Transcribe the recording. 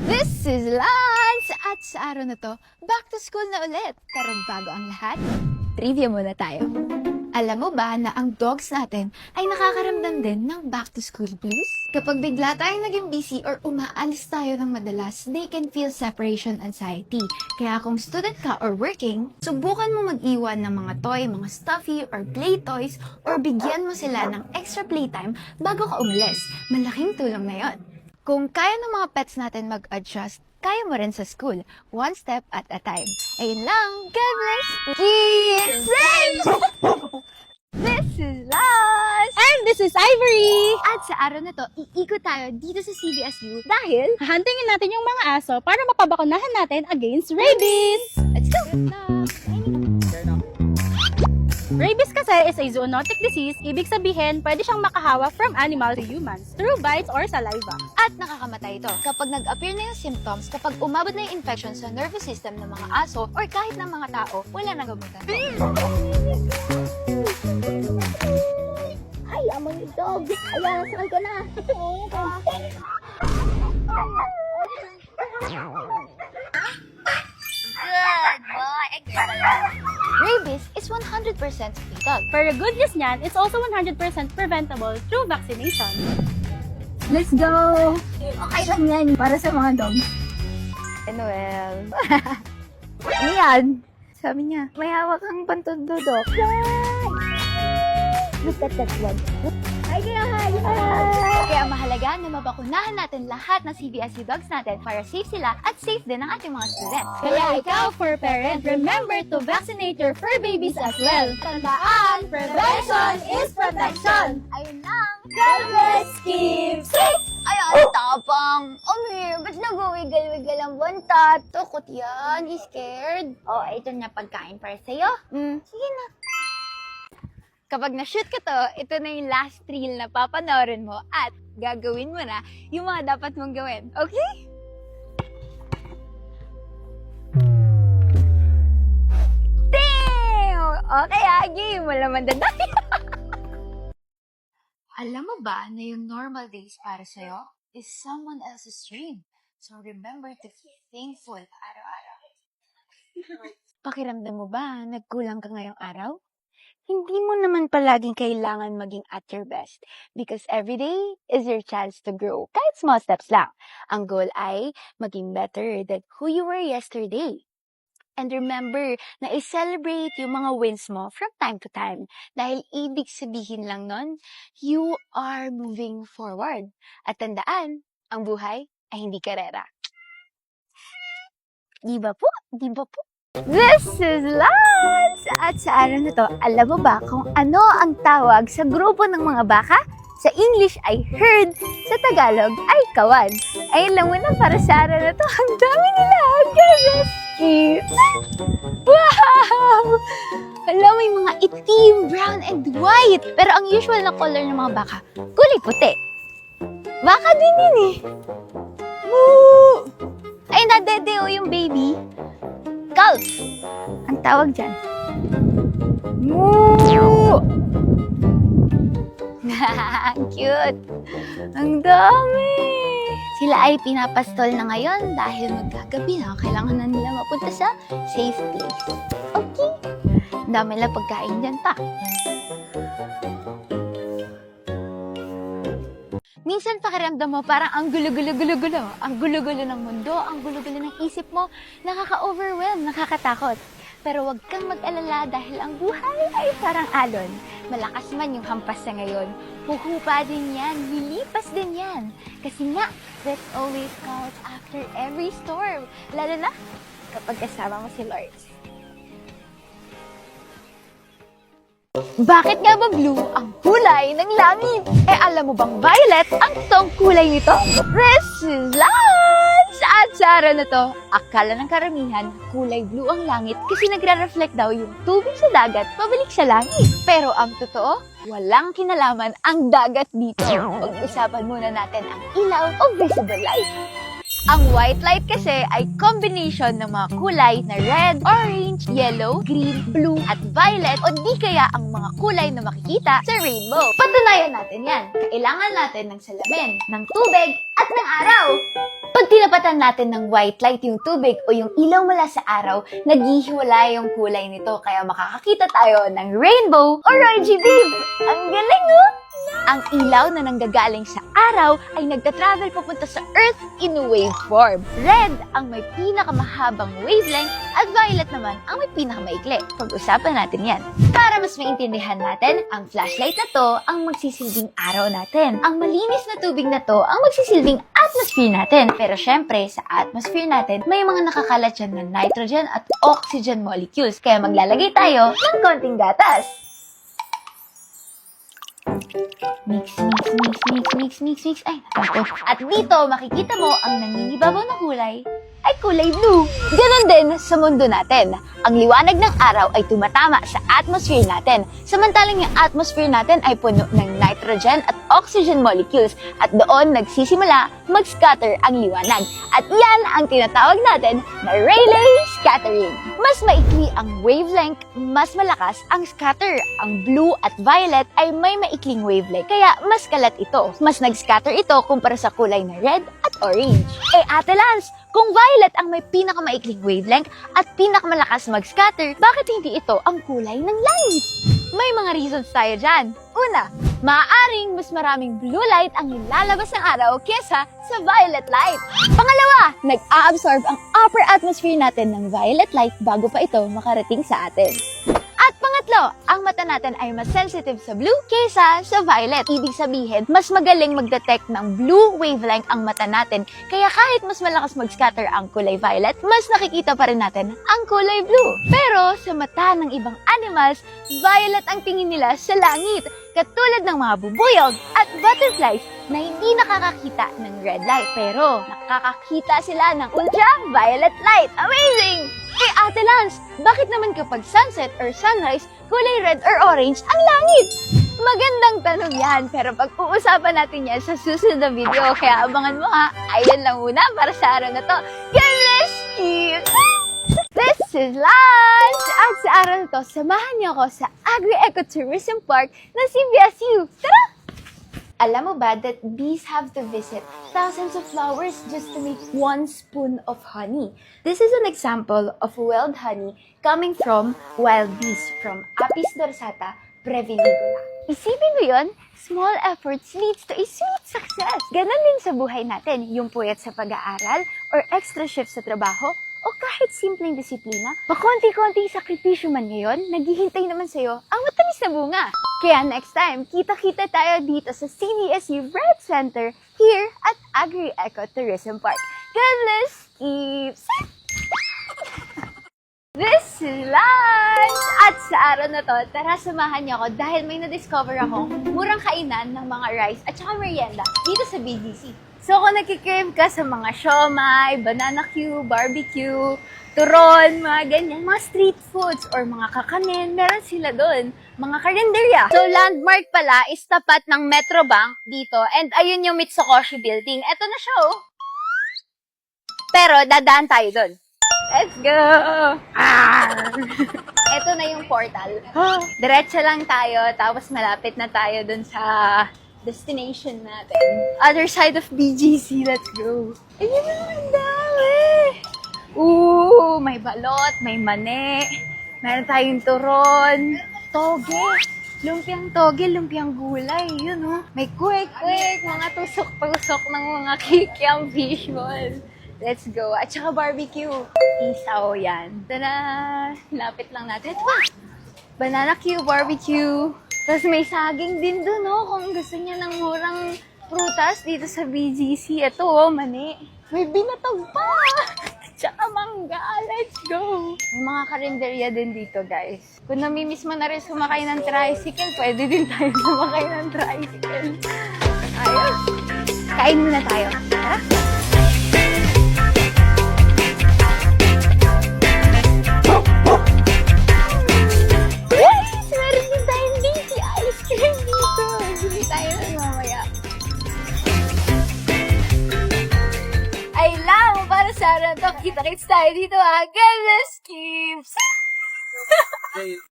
This is Lance! At sa araw na to, back to school na ulit. Pero bago ang lahat, trivia muna tayo. Alam mo ba na ang dogs natin ay nakakaramdam din ng back to school blues? Kapag bigla tayong naging busy or umaalis tayo ng madalas, they can feel separation anxiety. Kaya kung student ka or working, subukan mo mag-iwan ng mga toy, mga stuffy or play toys or bigyan mo sila ng extra playtime bago ka umalis. Malaking tulong na yon. Kung kaya ng mga pets natin mag-adjust, kaya mo rin sa school, one step at a time. Ayun lang, God bless! Kids! This is Lars! And this is Ivory! At sa araw na to, iikot tayo dito sa CBSU dahil Hahantingin natin yung mga aso para mapabakunahan natin against rabies! let's go! Rabies kasi is a zoonotic disease, ibig sabihin pwede siyang makahawa from animal to humans through bites or saliva. At nakakamatay ito kapag nag-appear na yung symptoms, kapag umabot na yung infection sa nervous system ng mga aso or kahit ng mga tao, wala nang gamutan. Ay, amoy dog! Ayan, sakal ko na! Good boy! Rabies is 100% fatal. For the good news niyan, it's also 100% preventable through vaccination. Let's go! Okay lang yan para sa mga dogs. Noel. Ano yan? Sabi niya, may hawak kang pantundodok. Look at that one. Kaya mahalaga na mabakunahan natin lahat ng CBSU dogs natin para safe sila at safe din ang ating mga students. Kaya ikaw, fur parent, remember to vaccinate your fur babies as well. Tandaan, prevention is protection! Ayun lang! God bless, keep safe! Ay, ang tapang! Amir, ba't nag-wiggle-wiggle ang buntat? Tukot yan, scared. Oh, ito na pagkain para sa'yo. Sige na. Kapag na-shoot ka to, ito na yung last reel na papanoorin mo at gagawin mo na yung mga dapat mong gawin. Okay? Damn! Okay, game. Wala man dadaya. Alam mo ba na yung normal days para sa'yo is someone else's dream? So remember to be thankful araw-araw. Pakiramdam mo ba nagkulang ka ngayong araw? Hindi mo naman palaging kailangan maging at your best because every day is your chance to grow. Kahit small steps lang. Ang goal ay maging better than who you were yesterday. And remember na i-celebrate yung mga wins mo from time to time. Dahil ibig sabihin lang nun, you are moving forward. At tandaan, ang buhay ay hindi karera. Di ba po? Di ba po? This is Lance! At sa araw na to, alam mo ba kung ano ang tawag sa grupo ng mga baka? Sa English ay herd, sa Tagalog ay kawan. Ay, alam mo na para sa araw na to, ang dami nila! Rescue! Wow! Alam mo yung mga itim, brown, and white. Pero ang usual na color ng mga baka, kulay puti. Baka din yun eh. Moo! Ay, nadedeo yung baby. Calf! Ang tawag dyan. Moo! Cute! Ang dami! Sila ay pinapastol na ngayon dahil magkagabi na kailangan na nila mapunta sa safe place. Okay? Ang dami lang pagkain dyan pa. Minsan pakiramdam mo parang ang gulo-gulo-gulo-gulo. Ang gulo-gulo ng mundo, ang gulo-gulo ng isip mo, nakaka-overwhelm, nakakatakot. Pero huwag kang mag-alala dahil ang buhay ay parang alon. Malakas man yung hampas sa ngayon, huhupa din yan, lilipas din yan. Kasi nga, there's always clouds after every storm. Lalo na kapag kasama mo si Lord. Bakit nga ba blue ang kulay ng langit? Eh alam mo bang violet ang totoong kulay nito? This is Lance! At sa araw na to, akala ng karamihan kulay blue ang langit kasi nagre-reflect daw yung tubig sa dagat pabalik sa langit. Pero ang totoo, walang kinalaman ang dagat dito. Pag-usapan muna natin ang ilaw o visible light. Ang white light kasi ay combination ng mga kulay na red, orange, yellow, green, blue, at violet o di kaya ang mga kulay na makikita sa rainbow. Patunayan natin yan. Kailangan natin ng salamin, ng tubig, at ng araw. Pag tinapatan natin ng white light yung tubig o yung ilaw mula sa araw, naghihiwalay yung kulay nito kaya makakakita tayo ng rainbow or orangey beam. Ang galing, oh! Ang ilaw na nanggagaling sa araw ay nagta-travel papunta sa Earth in wave form. Red ang may pinakamahabang wavelength at violet naman ang may pinakamaikli. Pag-usapan natin yan. Para mas maintindihan natin, ang flashlight na to ang magsisilbing araw natin. Ang malinis na tubig na to ang magsisilbing atmosphere natin. Pero syempre, sa atmosphere natin, may mga nakakalat dyan na nitrogen at oxygen molecules. Kaya maglalagay tayo ng konting gatas. Mix. Ay, natakot. At dito, makikita mo ang nangingibabaw na kulay ay kulay blue. Ganon din sa mundo natin. Ang liwanag ng araw ay tumatama sa atmosphere natin. Samantalang yung atmosphere natin ay puno ng nitrogen at oxygen molecules at doon nagsisimula mag-scatter ang liwanag. At yan ang tinatawag natin na Rayleigh scattering. Mas maikli ang wavelength, mas malakas ang scatter. Ang blue at violet ay may maikling wavelength, kaya mas kalat ito. Mas nag-scatter ito kumpara sa kulay na red at orange. Ate Lance, kung violet ang may pinakamaikling wavelength at pinakamalakas mag-scatter, bakit hindi ito ang kulay ng langit? May mga reasons tayo dyan. Una, maaaring mas maraming blue light ang nilalabas ng araw kesa sa violet light. Pangalawa, nag-a-absorb ang upper atmosphere natin ng violet light bago pa ito makarating sa atin. At pangatlo, ang mata natin ay mas sensitive sa blue kesa sa violet. Ibig sabihin, mas magaling mag-detect ng blue wavelength ang mata natin. Kaya kahit mas malakas mag-scatter ang kulay violet, mas nakikita pa rin natin ang kulay blue. Pero sa mata ng ibang animals, violet ang tingin nila sa langit. Katulad ng mga bubuyog at butterflies na hindi nakakakita ng red light. Pero nakakakita sila ng ultraviolet light. Amazing! Ate Lance, bakit naman kapag sunset or sunrise, kulay red or orange ang langit? Magandang tanong yan, pero pag-uusapan natin yan sa susunod na video, kaya abangan mo ha. Ayun lang muna para sa araw na to. God bless you! This is Lance! At sa araw na to, samahan niyo ako sa Agri-Ecotourism Park ng CBSU. Tara! Alam mo ba that bees have to visit thousands of flowers just to make 1 spoon of honey? This is an example of wild honey coming from wild bees from Apis dorsata breviligula. Isipin mo yun, small efforts leads to a sweet success. Ganon din sa buhay natin, yung puyat sa pag-aaral or extra shift sa trabaho o kahit simpleng disiplina, pakonti-konting sakripisyo man ngayon, naghihintay naman sa'yo ang matamis na bunga. Kaya next time, kita-kita tayo dito sa CBSU Bread Center here at Agri-Ecotourism Park. God bless! Keeps! This is Lance! At sa araw na to, tara samahan niyo ako dahil may na-discover akong murang kainan ng mga rice at saka merienda dito sa BGC. So kung nagkikrave ka sa mga siomai, banana Q, barbecue, turon, mga ganyan, mga street foods or mga kakanin, meron sila doon. Mga karinderya. So landmark pala is tapat ng Metrobank dito and ayun yung Mitsukoshi building. Eto na siya oh. Pero dadaan tayo doon. Let's go! Ito na yung portal. Diretso lang tayo, tapos malapit na tayo dun sa destination natin. Other side of BGC, let's go. Ayun na, ang dami! Ooh, may balot, may mani, meron tayong turon, toge, lumpiang toge, lumpiang gulay, yun oh. May kwek-kwek, mga tusok-tusok ng mga kikiam visual. Let's go. At saka barbecue. Isaw yan. Ito na. Lapit lang natin. Ito pa. Banana Q, barbecue. Tapos may saging din doon, no? Kung gusto niya ng murang prutas dito sa BGC. Ito, oh, mani. May binatog pa. Tsaka mangga. Let's go. May mga karinderya din dito, guys. Kung namimiss mo na rin sumakay ng tricycle, pwede din tayo sumakay ng tricycle. Ayos. Kain muna tayo. Tara. Kita-kits tayo dito ha. God bless, Keeps!